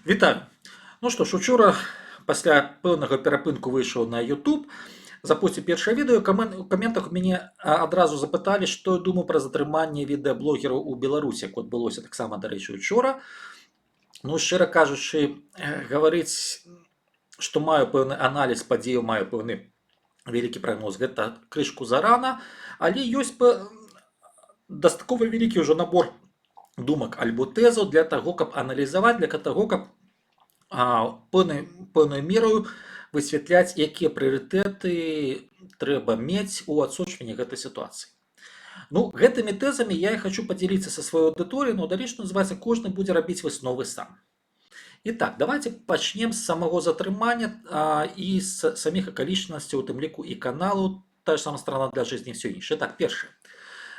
Вітаю. Ну што ж, учора пасля пэўнага перапынку выйшаў на YouTube, запусціў першае відэо. У каментах мяне адразу запыталі, што я думаю пра затрыманне відэаблогераў у Беларусі, якое адбылося таксама, дарэчы, учора. Ну, шчыра кажучы, гаварыць, што маю пэўны аналіз падзеяў, маю пэўны вялікі прагноз, гэта крышку зарана, але ёсць дастаткова вялікі ўжо набор думак альбо тэзаў для таго, каб аналізаваць, для таго, каб пэўнай мераю высвятляць, якія прыярытэты трэба мець у адсочванні гэтай сітуацыі. Ну, гэтымі тэзамі я і хачу падзяліцца са сваёй аўдыторыяй, но далей, што называецца, кожны будзе рабіць высновы сам. І так, давайте пачнем з самого затрымання і з саміх акалічнасцей, у тым ліку і каналу, та ж самая страна для жыцця, і ўсё іншае. Так, першае.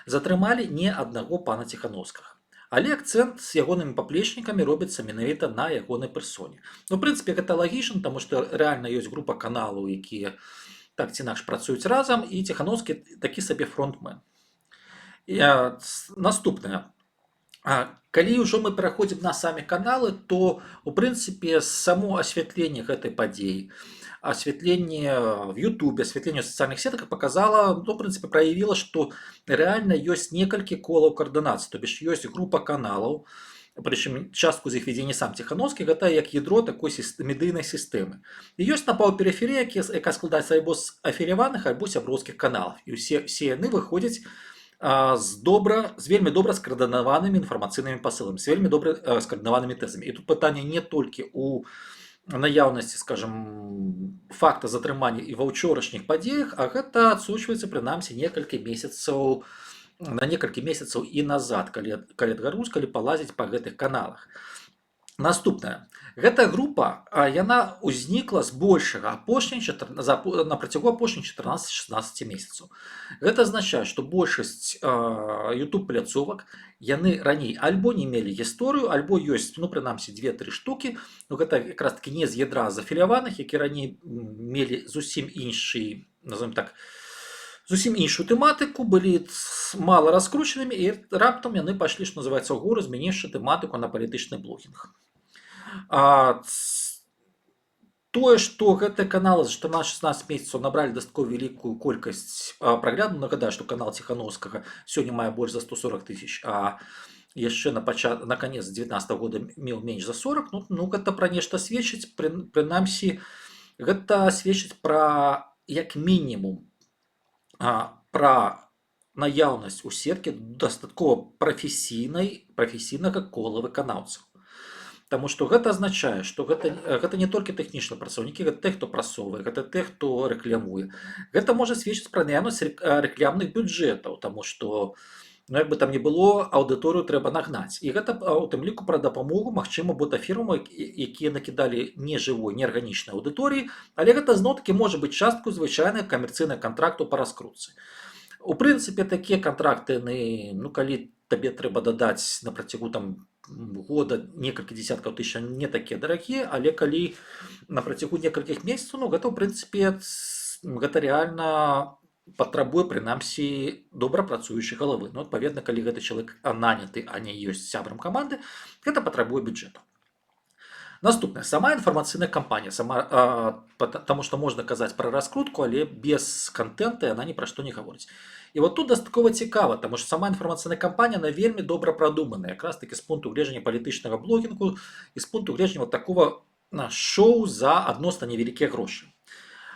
Затрымалі не аднаго пана Ціхановскага. Але акцэнт з ягонымі паплечнікамі робіцца менавіта на ягонай персоне. Ну, в прынцыпе, гэта лагічна, таму што рэальна ёсць група каналаў, якія так ці інакш працуюць разам, і Ціхановскі такі сабе фронтмен. Наступнае. Калі ўжо мы пераходзім на самі каналы, то, у прынцыпе, само асвятленне гэтай падзеі, осветление в YouTube, осветление в социальных сетках показало, ну, в принципе, проявило, что реально есть некалькі колаў координаций, то бишь есть группа каналаў, причем частку з іх вядзе не сам Ціхановскі, гэта як ядро такой медыйнай сістэмы. І ёсць напаўперыферыя, яка складаецца альбо з афіляваных, альбо сяброўскіх каналаў. І все яны выходзяць з вельмі добра скаардынаванымі інфармацыйнымі пасыламі, з вельмі добра скаардынаванымі тэзамі. І тут пытанне не толькі у наяўнасці, скажем, факта затрымання і ва ўчорашніх падзеях, а гэта адсочваецца прынамсі на некалькі месяцаў і назад, калі адгаруць, калі палазіць па гэтых каналах. Наступнае. Гэта група, яна ўзнікла збольшага на працягу апошніх 14-16 месяцаў. Гэта азначае, што большасць YouTube пляцовак, яны раней альбо не мелі гісторыю, альбо ёсць, ну, прынамсі, 2-3 штукі, ну, гэта якраз такі не з ядра зафіляваных, які раней мелі зусім іншы, назовем так, зусім іншую тэматыку, былі мала раскручанымі, і раптам яны пайшлі, што называецца, ў гору, змяніўшы тэматыку на палітычны блогінг. Тое, што гэтыя каналы за 14-16 месяцаў набралі дастаткова вялікую колькасць прагляду, нагадаю, што канал Ціхановскага сёння мае больш за 140 тысяч, а яшчэ на канец 2019 года меў менш за 40, ну гэта пра нешта сведчыць, прынамсі, гэта сведчыць пра, як мінімум, пра наяўнасць у сеткі дастаткова прафесійнага кола выканаўцаў. Таму што гэта азначае, што гэта не толькі тэхнічныя працаўнікі, гэта тых, хто прасоўвае, гэта тых, хто рэклямуе. Гэта можа сведчыць пра наяўнасць рэклямных бюджэтаў, таму што, ну, як бы там ні было, аўдыторыю трэба нагнаць. І гэта у тым ліку пра дапамогу, магчыма, ботафірмам, якія накідалі нежывой, неарганічнай аўдыторыі, але гэта зноў-такі можа быць частку звычайнай камерцыйнай кантракту па раскрутцы. У прынцыпе, такія кантракты, ну, калі табе трэба дадаць на працягу там года некалькі дзесяткаў тысяч, не такія дарагія, але калі на працягу некалькіх месяцаў, ну, гэта, ў прынцыпе, гэта рэальна патрабуе, прынамсі, добра працуючай галавы. Ну, адпаведна, калі гэты чалавек наняты, а не ёсць сябрам каманды, гэта патрабуе бюджэту. Наступнае. Сама інфармацыйная кампанія. Таму што можна казаць пра раскрутку, але без контента яна ні пра што не гаворыць. І вот тут дастаткова цікава, таму што сама інфармацыйная кампанія, яна вельмі добра прадуманая, якраз такі з пункту гледжання палітычнага блогінгу і з пункту гледжання вот такого шоу за адносна невялікія грошы.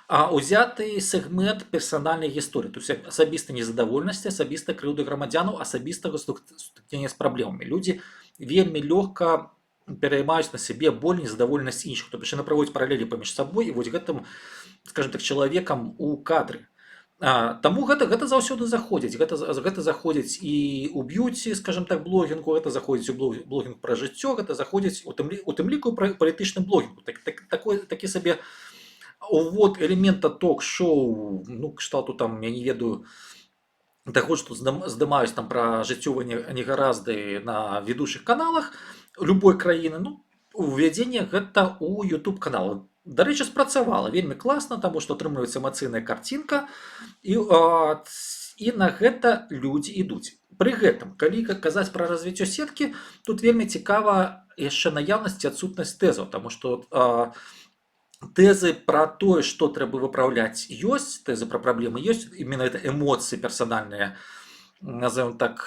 Узяты сегмент персанальнай гісторыі, то есть асабістай незадаволенасці, асабістай крыўды грамадзянаў, асабістага сутыкнення з праблемамі. Людзі вельмі лёгка пераймаюць на сябе боль, незадаволенасць іншых, то бишь яны праводзяць паралелі паміж сабой і вось гэтым, скажем так, чалавекам у кадры. Таму гэта заўсёды заходзіць. Гэта заходзіць і ў б'юці, скажем так, блогінгу, гэта заходзіць у блогінг пра жыццё, гэта заходзіць у тым ліку пра палітычны блогінг. Такі сабе увод элемента ток-шоу, ну, кшталту там, я не ведаю, таго, што здымаюць там пра жыццёвыя негаразды на ведучых каналах любой краіны, ну, увядзенне гэта ў YouTube канал. Дарэчы, спрацавала вельмі класна, таму што атрымліваецца эмацыйная карцінка, і на гэта людзі ідуць. Пры гэтым, калі казаць пра развіццё сеткі, тут вельмі цікава яшчэ наяўнасць ці адсутнасць тэзаў, таму што тэзы пра тое, што трэба выпраўляць, ёсць, тэзы пра праблемы ёсць, именно это эмоцыі персанальныя, назовем так,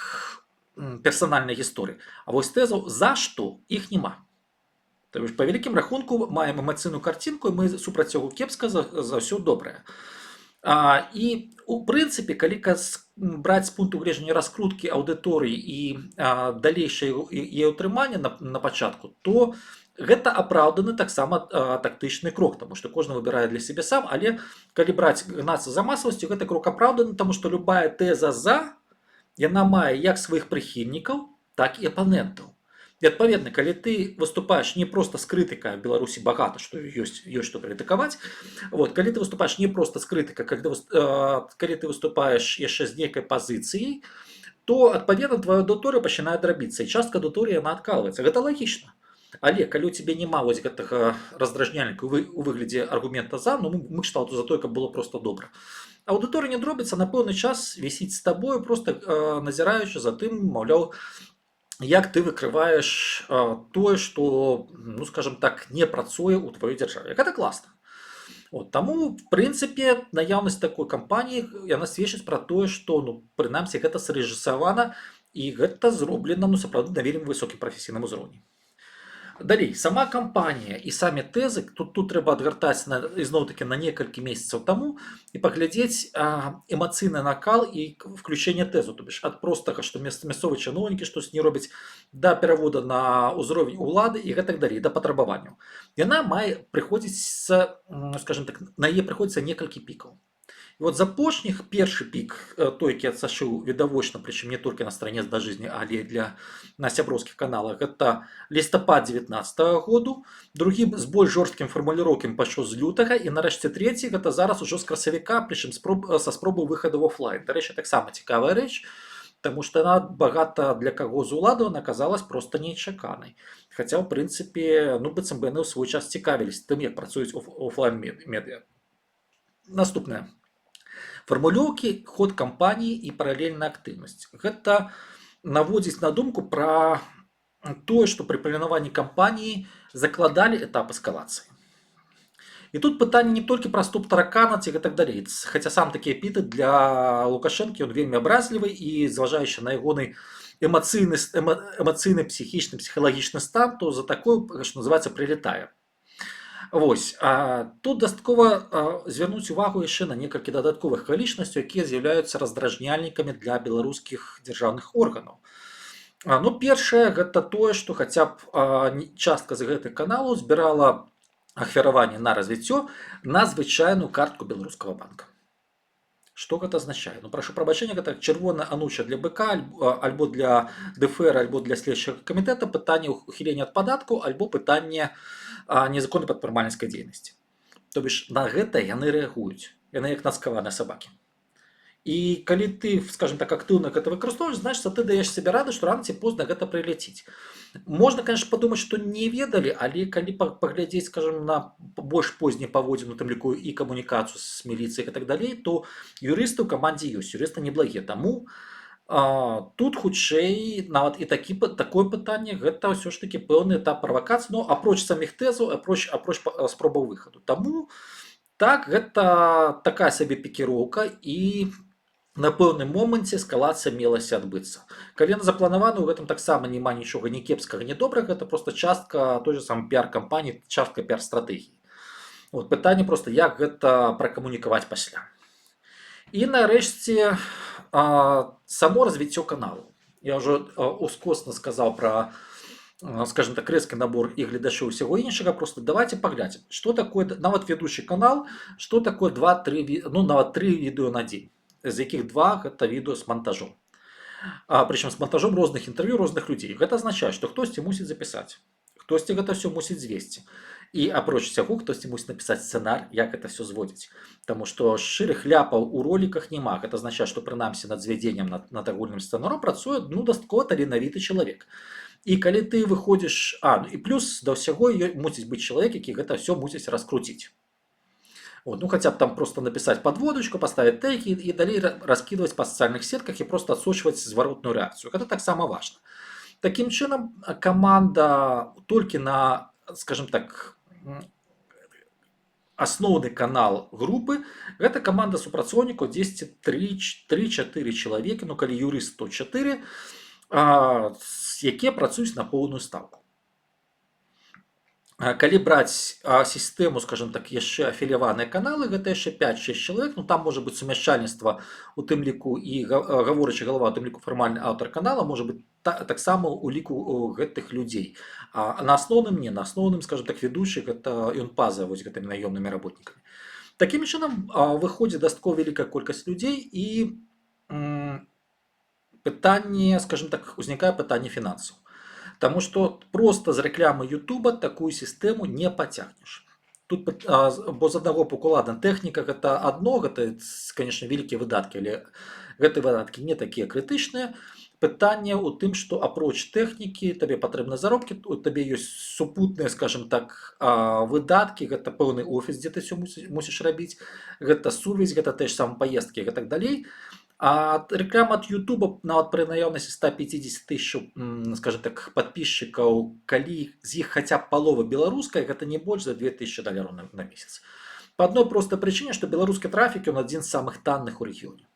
персанальнай гісторыі. А вось тэзаў за што іх няма. То бишь, па вялікім рахунку маем эмацыйную карцінку, і мы супраць яго кепска за ўсё добрае. І у прынцыпе, калі браць з пункту гледжання раскруткі аўдыторыі і далейшае яе ўтрымання на пачатку, то гэта апраўданы таксама тактычны крок, таму што кожны выбірае для сябе сам, але калі браць гнацца за масавасцю, гэты крок апраўданы, таму што любая тэза за, яна мае як сваіх прыхільнікаў, так і апанентаў. І адпаведна, калі ты выступаеш не проста з крытыкай, Беларусі багата, што ёсць што крытыкаваць. Калі ты выступаеш не проста з крытыкай, калі ты выступаеш яшчэ з нейкай пазіцыяй, то адпаведна твая аўдыторыя пачынае драбіцца, і частка аўдыторыі яна адкалваецца. Гэта лагічна. Але калі ў цябе няма вось гэтага раздражняльніка у выглядзе аргумента за, мы кшталту за тое, каб было проста добра. Аўдыторыя не дробіцца, на пэўны час вісіць з табою, проста назіраючы за тым, маўляў, як ты выкрываеш тое, што, скажем так, не працуе ў тваёй дзяржаве. Гэта класна. Таму, в прынцыпе, наяўнасць такой кампаніі, яна сведчыць пра тое, што, прынамсі, гэта срэжысавана, і гэта зроблена, сапраўды, на вельмі высокім прафесійным узроўні. Далей, сама кампанія і самі тэзы, тут трэба адвяртаць ізноў-такі на некалькі месяцаў таму і паглядзець эмацыйны накал і включэнне тэзу, то бишь ад простага, што мясцовыя чыноўнікі штось не робяць, да перавода на ўзровень улады і гэтак далей, да патрабаванняў. Яна мае прыходзіць скажем так, на яе прыходзіцца некалькі пікаў. І з апошніх першы пік, той, які адсачыў відавочна, прычым не толькі на стране да жизни, але на сяброўскіх каналах, гэта лістапад 19-го году, другі з больш жорсткім фармуліроўкам пайшоў з лютага, і нарэшце трэці, гэта зараз ужо з красавіка, прычым са спробай выхаду в офлайн. Дарэчы, таксама цікавая рэч, таму што яна багата для каго з уладаў аказалась проста нечаканай. Хаця, ў прынцыпе, быццам бы яны ў свой час цікавіліся тым, як працуюць офлайн-медыа. Наступнае. Фармулёўкі, ход кампаніі і паралельная актыўнасць. Гэта наводзіць на думку пра тое, што пры планаванні кампаніі закладалі этап эскалацыі. І тут пытанне не толькі пра стоп-таракана ці гэтак далей. Хаця сам такі эпітэт для Лукашэнкі, ён вельмі абразлівы, і зважаючы на ягоны эмацыйны, псіхічны, псіхалагічны стан, то за такое, што называецца, прылетае. Тут дастаткова звярнуць увагу яшчэ на некалькі дадатковых акалічнасцяў, якія з'яўляюцца раздражняльнікамі для беларускіх дзяржаўных органаў. Першае, гэта тое, што хаця б частка з гэтых каналаў збірала ахвяраванне на развіццё на звычайную картку беларускага банка. Што гэта азначае? Прашу прабачэння, гэта чырвоная ануча для БК, альбо для ДФР, альбо для следчага камітэта, пытанне ухілення ад падатку, альбо пытанне незаконнай прадпрымальніцкай дзейнасці. То бишь, на гэта яны рэагуюць. Яны як нацкаваныя сабакі. І калі ты, скажем так, актыўна гэта выкарыстоўваеш, значыць, ты даеш сабе рады, што рана ці позна гэта прыляціць. Можна, конечно, падумаць, што не ведалі, але калі паглядзець, скажем, на больш познія паводзіны, у тым ліку і камунікацыю з міліцыяй і так далей, то юрысты ў камандзе ёсць, юрысты неблагія. Таму тут хутчэй нават і такое пытанне, гэта ўсё ж такі пэўны этап правакацыі, апроч саміх тэзаў, апроч спробаў выхаду. Таму так, гэта такая сабе пікіроўка, і на пэўным моманце эскалацыя мелася адбыцца. Калі яна запланавана, у гэтым таксама няма нічога ні кепскага, ні добрага, гэта проста частка той же самой піар-кампаніі, частка піар-стратэгіі. Пытанне проста, як гэта пракамунікаваць пасля. І нарэшце само развіццё каналу. Я ўжо ускосна сказаў пра, скажем так, рэзкі набор і гледачоў усяго іншага. Просто давайте паглядзім, што такое, нават ведучы канал, што такое 2-3, нават 3 відэо на дзень, з якіх 2 гэта відэо з монтажом. Прычым з монтажом розных інтэрв'ю розных людзей. Гэта азначае, што хтосьці мусіць запісаць, хтосьці гэта ўсё мусіць звесці. І апроч усяго, хтосьці мусіць напісаць сцэнар, як гэта ўсё зводзіць. Таму што шчырых ляпаў у роліках няма. Гэта азначае, што прынамсі над звядзеннем над агульным сцэнаром працуе дастаткова таленавіты чалавек. І калі ты выходзіш, і плюс да ўсяго мусіць быць чалавек, які гэта ўсё мусіць раскруціць. Вот, ну хотя бы там просто написать подводочку, поставить теги и далее раскидывать по социальных сетках и просто отсочивать зворотную реакцию. Это так само важно. Таким чином, команда толькі на, скажем так, асноўны канал групы, гэта каманда супрацоўнікаў 10 3-4 чалавекі, ну калі юрыст, то 4, якія працуюць на поўную стаўку. Калі браць сістэму, скажем так, яшчэ афіляваныя каналы, гэта яшчэ 5-6 чалавек, ну там можа быць сумяшчальніцтва у тым ліку і гаворачы галава, у тым ліку фармальны аўтар канала, можа быць таксама у ліку гэтых людзей. А на асноўным не, на асноўным, скажем так, ведучы гэта ён па-за вось гэтымі наёмнымі работнікамі. Такім чынам выходзіць дастаткова вялікая колькасць людзей і пытанне, скажем так, узнікае пытанне фінансаў. Таму што проста з рэклямы Ютуба такую сістэму не пацягнеш. Тут бо з аднаго боку, ладна, тэхніка гэта адно, гэта, канешне, вялікія выдаткі, але гэтыя выдаткі не такія крытычныя. Пытанне ў тым, што апроч тэхнікі табе патрэбны заробкі, у табе ёсць супутныя, скажем так, выдаткі, гэта пэўны офіс, дзе ты ўсё мусіш рабіць, гэта сувязь, гэта тыя ж самыя паездкі і гэтак далей. А реклама от Ютуба нават пры наяўнасці 150 000, скажем так, подписчикаў, калі з іх хаця б палова беларуская, гэта не больш за $2000 на месяц. Па адной простай прычыне, што беларускі трафік ён адзін з самых танных у рэгіёне.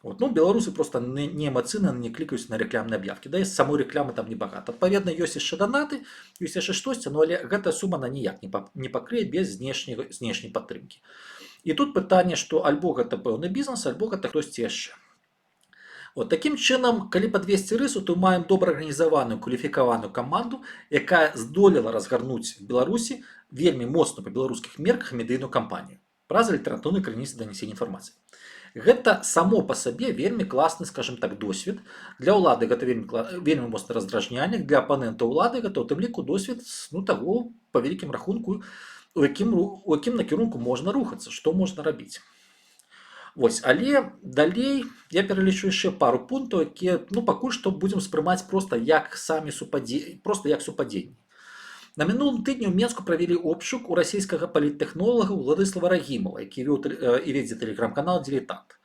Вот, ну, беларусы просто не эмацыйна не клікаюць на рэклямныя аб'явкі, да і самой рэкламы там небагата. Адпаведна, ёсць яшчэ донаты, ёсць яшчэ штосьці, но але гэтая сума на ніяк не пакрые без знешняй падтрымкі. І тут пытанне, што альбо гэта пэўны бізнес, альбо гэта хтосьці яшчэ. Вот, такім чынам, калі падвесці рысу, то маем добра арганізаваную, кваліфікаваную каманду, якая здолела разгарнуць в Беларусі вельмі моцна па беларускіх мерках медыйную кампанію праз альтэрнатыўныя крыніцы данесення інфармацыі. Гэта само па сабе вельмі класны, скажем так, досвед. Для ўлады гэта вельмі моцны раздражняльнік, для апанента ўлады гэта ў тым ліку досвед, ну, таго, па вялікім рахунку, у якім накірунку можна рухацца, што можна рабіць. Вось, але далей я пералічу яшчэ пару пунктаў, якія, ну, пакуль што будзем спрымаць проста як самі супадзенні. На мінулым тыдні ў Менску правялі обшук у расійскага паліттэхнолага Уладыслава Рагімова, які вёў і вядзе тэлеграм-канал «Дилетант».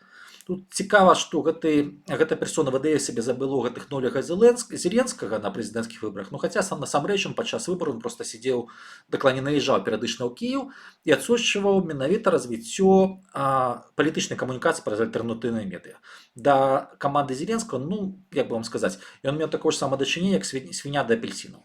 Тут цікава, што гэта персона выдае сябе за былога тэхнолага Зеленскага на прэзідэнцкіх выбарах, ну хаця сам насамрэч падчас выбараў ён проста сидзеў, дакладней наезжаў перыядычна ў Кіеў і адсочваў менавіта развіццё палітычнай камунікацыі праз альтэрнатыўныя медыа. Да каманды Зеленскага, ну, як бы вам сказаць, ён меў такое ж самае дачыненне, як свіня да апельсінаў.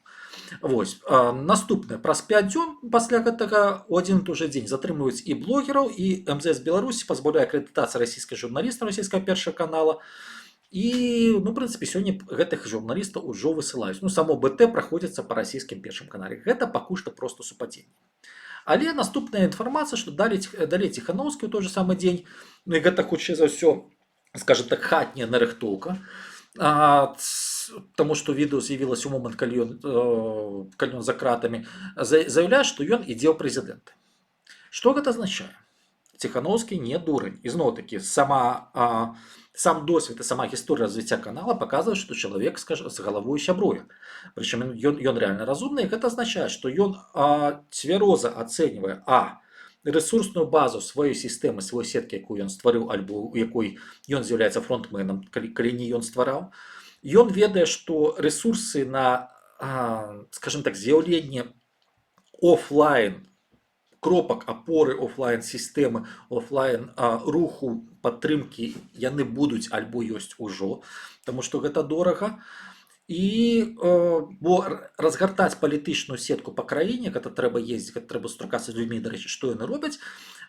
Вось, наступнае, праз 5 дзён пасля гэтага у адзін і той жа дзень затрымліваюць і блогераў, і МЗС Беларусі пазбаўляе акрэдытацыі расійскай журналіста расійскага першага канала. І, ну, в прынцыпе, сёння гэтых журналістаў ужо высылаюць. Ну, само БТ праходзіцца па расійскім першым канале. Гэта пакуль што проста супадзенне. Але наступная інфармацыя, што далей Ціхановскі ў той же самы дзень, ну і гэта хутчэй за ўсё, скажем так, хатняя нарыхтоўка. Таму што відэо з'явілася ў момант, калі ён за кратамі, заяўляе, што ён ідзе ў прэзідэнты. Што гэта азначае? Ціхановскі не дурань. І зноў-такі, сам досвед і сама гісторыя развіцця канала паказвае, што чалавек, скажа, з галавой сябруе. Прычым ён рэальна разумны, і гэта азначае, што ён цвяроза ацэньвае рэсурсную базу сваёй сістэмы, сваёй сеткі, якую ён стварыў, альбо у якой ён з'яўляецца фронтменам, калі не ён ствараў. Ён ведае, што ресурсы на, скажем так, з'яўленне офлайн кропак апоры, офлайн сістэмы, офлайн руху, падтрымкі, яны будуць альбо ёсць ужо, таму што гэта дорага. І бо разгартаць палітычную сетку па краіне, гэта трэба ездзіць, гэта трэба сустракацца з людзьмі, дарэчы, што яны робяць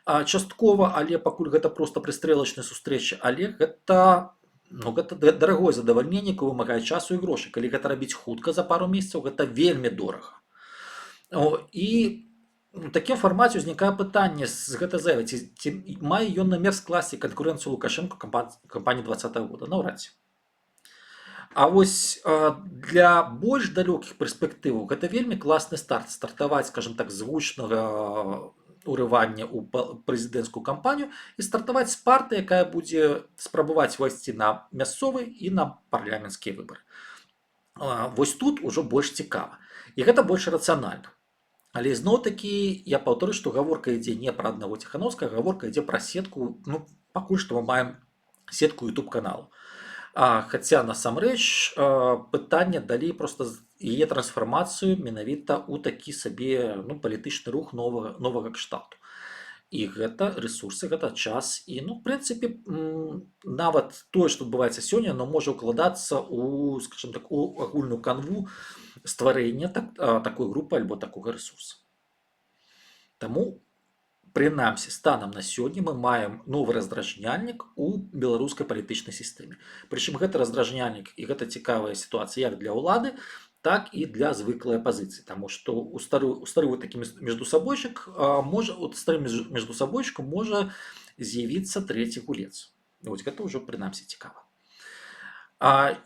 часткова, але пакуль гэта проста прыстрэлачныя сустрэчы, але гэта дарагое задавальненне, якое вымагае часу і грошай. Калі гэта рабіць хутка за пару месяцаў, гэта вельмі дорага. І у такім фармаце ўзнікае пытанне з гэтай заявы, ці мае ён намер скласці канкурэнцыю Лукашэнку кампаніі 2020 года, наўрад ці. А вось для больш далёкіх перспектываў гэта вельмі класны старт, стартаваць, скажем так, з гучнага урывання ў прэзідэнцкую кампанію і стартаваць з партыі, якая будзе спрабаваць увайсці на мясцовы і на парламенцкія выбары. Вось тут ужо больш цікава. І гэта больш рацыянальна. Але ізноў-такі я паўторю, што гаворка ідзе не пра аднаго Ціханаўскага, гаворка ідзе пра сетку, ну, пакуль што мы маем сетку YouTube каналу. Хаця насамрэч пытанне далей проста яе трансфармацыю менавіта ў такі сабе, ну, палітычны рух новага кшталту. І гэта рэсурсы, гэта час і, ну, в прынцыпе, нават тое, што адбываецца сёння, оно можа ўкладацца ў, скажем так, у агульную канву стварэння такой групы альбо такога рэсурса. Таму, прынамсі, станам на сёння мы маем новы раздражняльнік у беларускай палітычнай сістэме. Прычым гэты раздражняльнік і гэта цікавая сітуацыя як для ўлады, так і для звыклай апазіцыі, таму што ў стары вот такі междусабойчык можа, от старым междусабойчыкам можа з'явіцца трэці гулец. Вось гэта ўжо прынамсі цікава.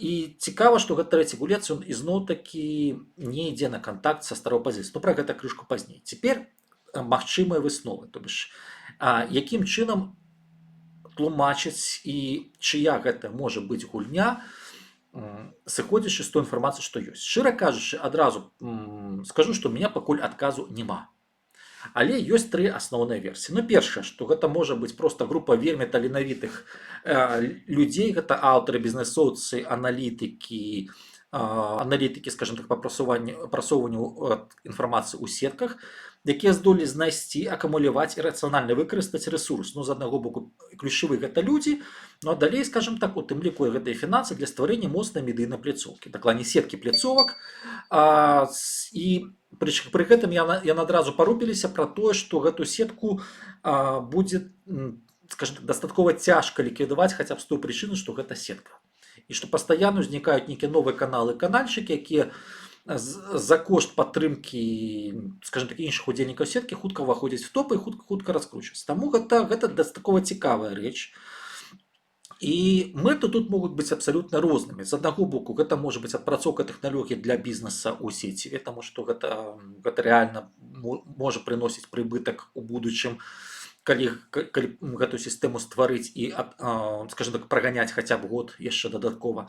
І цікава, што гэты трэці гулец, ён ізноў-такі не ідзе на кантакт са старой апазіцыяй. Ну, пра гэта крышку пазней. Цяпер магчымыя высновы, то бишь, якім чынам тлумачыць і чыя гэта можа быць гульня, сыходзячы з той інфармацыі, што ёсць. Шчыра кажучы, адразу скажу, што ў мяне пакуль адказу няма. Але ёсць тры асноўныя версіі. Ну, першае, што гэта можа быць проста група вельмі таленавітых людзей, гэта аўтары, бізнэсоўцы, аналітыкі, скажем так, па прасоўванню інфармацыі ў сетках, якія здолелі знайсці, акумуляваць і рацыянальна выкарыстаць рэсурс. Ну, з аднаго боку, ключавы гэта людзі, ну а далей, скажем так, у тым ліку гэтыя фінансы для стварэння моцнай медыйнай пляцоўкі, дакладней сеткі пляцовак. І пры гэтым яны адразу парупіліся пра тое, што гэту сетку будзе, скажем так, дастаткова цяжка ліквідаваць хаця б з той прычыны, што гэта сетка. І што пастаянна ўзнікаюць нейкія новыя каналы, канальчыкі, якія за кошт падтрымкі, скажем так, іншых удзельнікаў сеткі хутка ўваходзяць в топы і хутка раскручваюцца. Таму гэта дастаткова цікавая рэч. І мэты тут могуць быць абсалютна рознымі. З аднаго боку, гэта можа быць адпрацоўка тэхналогій для бізнеса ў сеціве, таму што гэта рэальна можа прыносіць прыбытак у будучым, калі гэтую сістэму стварыць і, скажем так, праганяць хаця б год яшчэ дадаткова.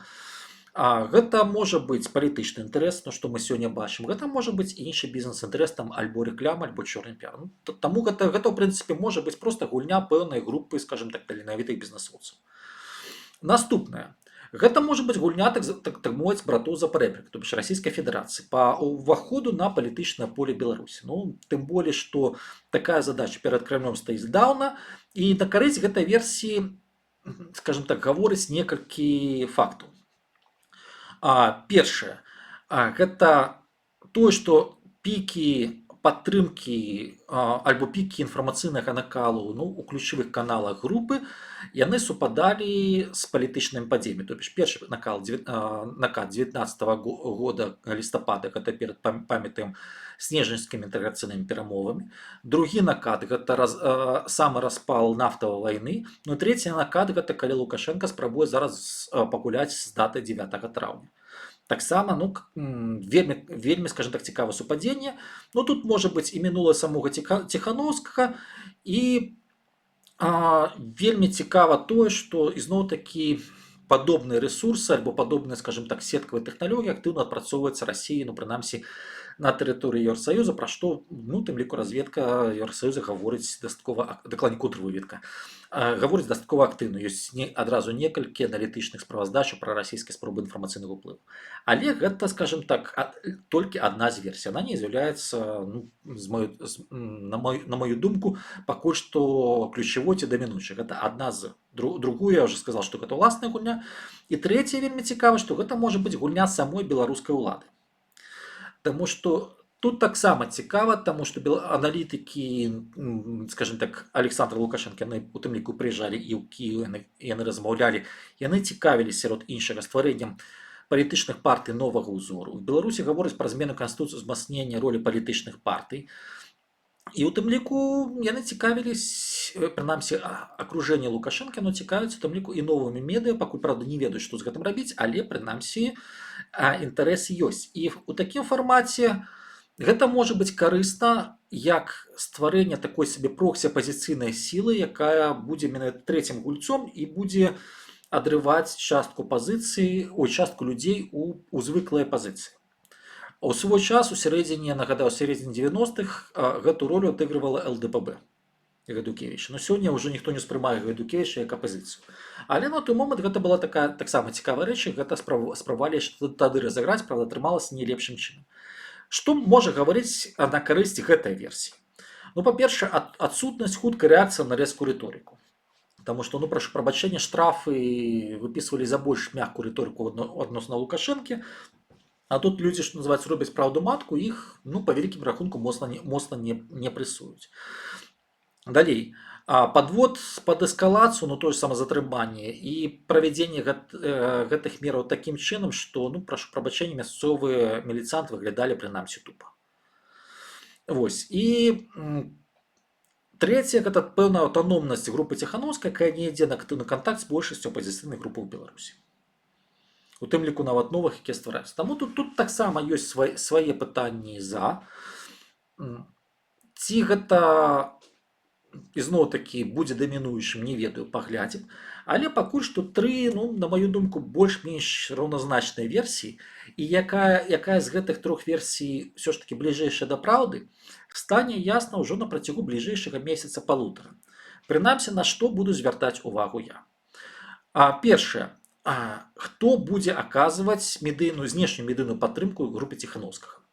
Гэта можа быць палітычны інтарэс, ну, што мы сёння бачым. Гэта можа быць іншы бізнес-інтарэс, там альбо рэклама, альбо чорны піар. Ну, таму гэта ў прынцыпе можа быць проста гульня пэўнай групы, скажем так, таленавітых бізнэсоўцаў. Наступнае. Гэта можа быць гульня, так мовіць, братоў за прэпрык, то бишь Расійскай Федэрацыі, па ўваходу на палітычнае поле Беларусі. Ну, тым болей, што такая задача перад Крамлём стаіць здаўна, і на карысць гэтай версіі, скажем так, гаворыць некалькі фактаў. Першае, гэта тое, што пікі падтрымкі альбо пікі інфармацыйнага накалу, ну, у ключавых каналах групы, яны супадалі з палітычнымі падзеямі. То бишь першы накат 19 года лістапада, гэта перад, памятаем, снежаньскімі інтэграцыйнымі перамовамі. Другі накат, гэта самы распал нафтавай вайны. Ну, трэці накат, гэта калі Лукашенка спрабуе зараз пагуляць з даты 9 траўня. Таксама, ну, вельмі, скажем так, цікавае супадзенне. Ну, тут можа быць і мінулае самога Ціханаўскага, і вельмі цікава тое, што ізноў-такі падобныя рэсурсы альбо падобныя, скажем так, сеткавыя тэхналогіі актыўна адпрацоўваюцца Расіяй, ну, прынамсі, на тэрыторыі Еўрасаюза, пра што, ну, тым ліку разведка Еўрасаюза гаворыць дастаткова, дакладней контрвыведка, гаворыць дастаткова актыўна. Ёсць адразу некалькі аналітычных справаздачаў пра расійскія спробы інфармацыйнага ўплыву. Але гэта, скажем так, толькі адна з версій. Яна не з'яўляецца, ну, на мою думку, пакуль што ключавой ці дамінуючай. Гэта адна з. Другую я ўжо сказал, што гэта ўласная гульня. І трэцяе вельмі цікава, што гэта можа быць гульня самой беларускай улады. Таму што тут таксама цікава, таму што аналітыкі, скажем так, Александра Лукашенка, яны у тым ліку прыязджалі і ў Кіеў, яны размаўлялі, яны цікавіліся сярод іншага стварэннем палітычных партый новага ўзору. У Беларусі гавораць пра змену канстытуцыі, узмацнення ролі палітычных партый. І ў тым ліку яны цікавіліся, прынамсі, акружэнне Лукашенка, но цікавяцца у тым ліку і новымі медыа, пакуль, правда, не ведаюць, што з гэтым рабіць, але, прынамсі, інтарэс ёсць. І ў такім фармаце гэта можа быць карысна як стварэнне такой сабе проксі-апазіцыйнай сілы, якая будзе менавіта трэцім гульцом і будзе адрываць частку пазіцыі, частку людзей у звыклай пазіцыі. У свой час у сярэдзіне, нагадаю, у сярэдзіне 90-х гэту ролю адыгрывала ЛДПБ Гайдукевіча. Но сёння ўжо ніхто не ўспрымае Гайдукевіча як апазіцыю. Але на той момант гэта была такая таксама цікавая рэч, гэта спрабавалі тады разыграць, правда, атрымалася не лепшым чынам. Што можа гаварыць на карысць гэтай версіі? Ну, па-першае, адсутнасць хуткай рэакцыі на рэзкую рыторыку. Таму што, ну, прашу прабачэння, штрафы выпісвалі за больш мяккую рыторыку адносна Лукашэнкі, а тут людзі, што называецца, робяць праўду матку, іх, ну, па вялікім рахунку моцна не прэсуюць. Далей, падвод пад эскалацыю, ну, тое ж самазатрыманне і правядзенне гэтых мераў такім чынам, што, ну, прашу прабачэння, мясцовыя міліцанты выглядалі прынамсі тупа. Вось. І трэцяе, гэта пэўная аўтаномнасць групы Ціханаўскай, якая не ідзе на актыўны кантакт з большасцю апазіцыйных групаў Беларусі. У тым ліку нават новых, якія ствараюцца. Таму тут таксама ёсць свае пытанні за. Ці гэта ізноў-такі будзе дамінуючым, не ведаю, паглядзім. Але пакуль што тры, ну, на маю думку, больш-менш раўназначныя версіі, і якая з гэтых трох версій ўсё ж такі бліжэйшая да праўды, стане ясна ўжо на працягу бліжэйшага месяца палутара. Прынамсі, на што буду звяртаць увагу я. Першае, хто будзе аказваць знешнюю медыйную падтрымку групе Ціханаўскага.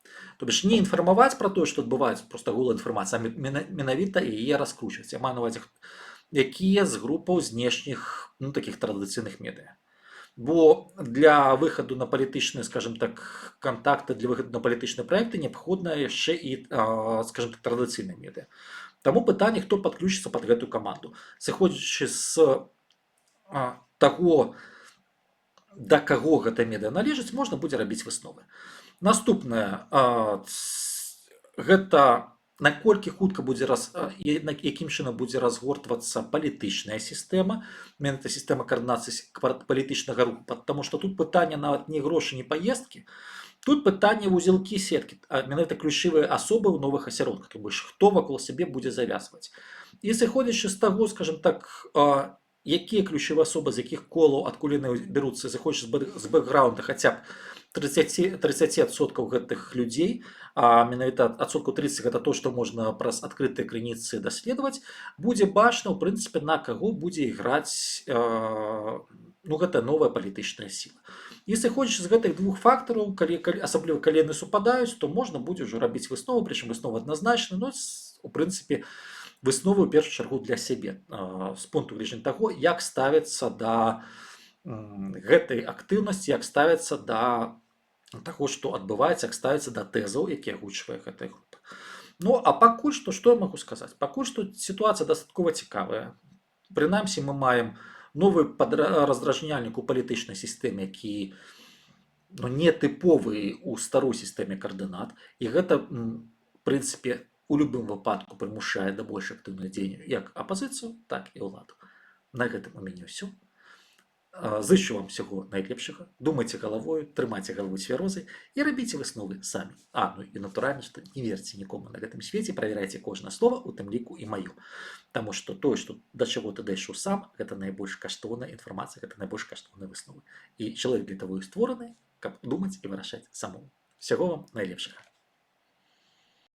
То бишь не інфармаваць пра тое, што адбываецца, проста голая інфармацыя, а менавіта яе раскручваць. Я маю на ўвазе, якія з групаў знешніх, ну, такіх традыцыйных медыа. Бо для выхаду на палітычныя, скажем так, кантакты, для выхаду на палітычныя праекты неабходна яшчэ і, скажем так, традыцыйныя медыа. Таму пытанне, хто падключыцца пад гэтую каманду. Сыходзячы з таго, да каго гэта медыа належыць, можна будзе рабіць высновы. Наступнае, гэта наколькі хутка будзе якім чынам будзе разгортвацца палітычная сістэма, менавіта сістэма каардынацыі палітычнага руху, таму што тут пытанне нават не грошы, не паездкі, тут пытанне вузелкі сеткі, менавіта ключавыя асобы ў новых асяродках, то бишь хто вакол сябе будзе завязваць. І сыходзячы з таго, скажем так, якія ключавыя асобы, з якіх колаў, адкуль яны бяруцца, заходзячы з бэкграунда хаця б 30% гэтых людзей, а менавіта адсоткаў 30 гэта то, што можна праз адкрытыя крыніцы даследаваць, будзе бачна, ў прынцыпе, на каго будзе іграць, ну, гэта новая палітычная сіла. І сыходзячы з гэтых двух фактараў, асабліва калі яны супадаюць, то можна будзе ўжо рабіць выснову, прычым высновы адназначна, ну, у прынцыпе, высновы ў першую чаргу для сябе, з пункту гледжання таго, як ставіцца да гэтай актыўнасці, як ставіцца да таго, што адбываецца, як ставіцца да тэзаў, якія агучвае гэтая група. Ну, а пакуль што, што я магу сказаць? Пакуль што сітуацыя дастаткова цікавая. Прынамсі, мы маем новы раздражняльнік у палітычнай сістэме, які, ну, не тыповы ў старой сістэме каардынат, і гэта, в прынцыпе, у любым выпадку прымушае да больш актыўных дзеянняў як апазіцыю, так і ўладу. На гэтым у мяне ўсё. Зычу вам всего найлепшага, думайце галавою, трымайце галаву цвярозай і рабіце высновы самі. Ну і натуральна, што не верце нікому на гэтым свеце, правярайце кожнае слова, у тым ліку і маё. Таму што тое, што да чаго ты дайшоў сам, гэта найбольш каштоўная інфармацыя, гэта найбольш каштоўныя высновы. І чалавек для таго і створаны, каб думаць і вырашаць самому. Всяго вам найлепшага.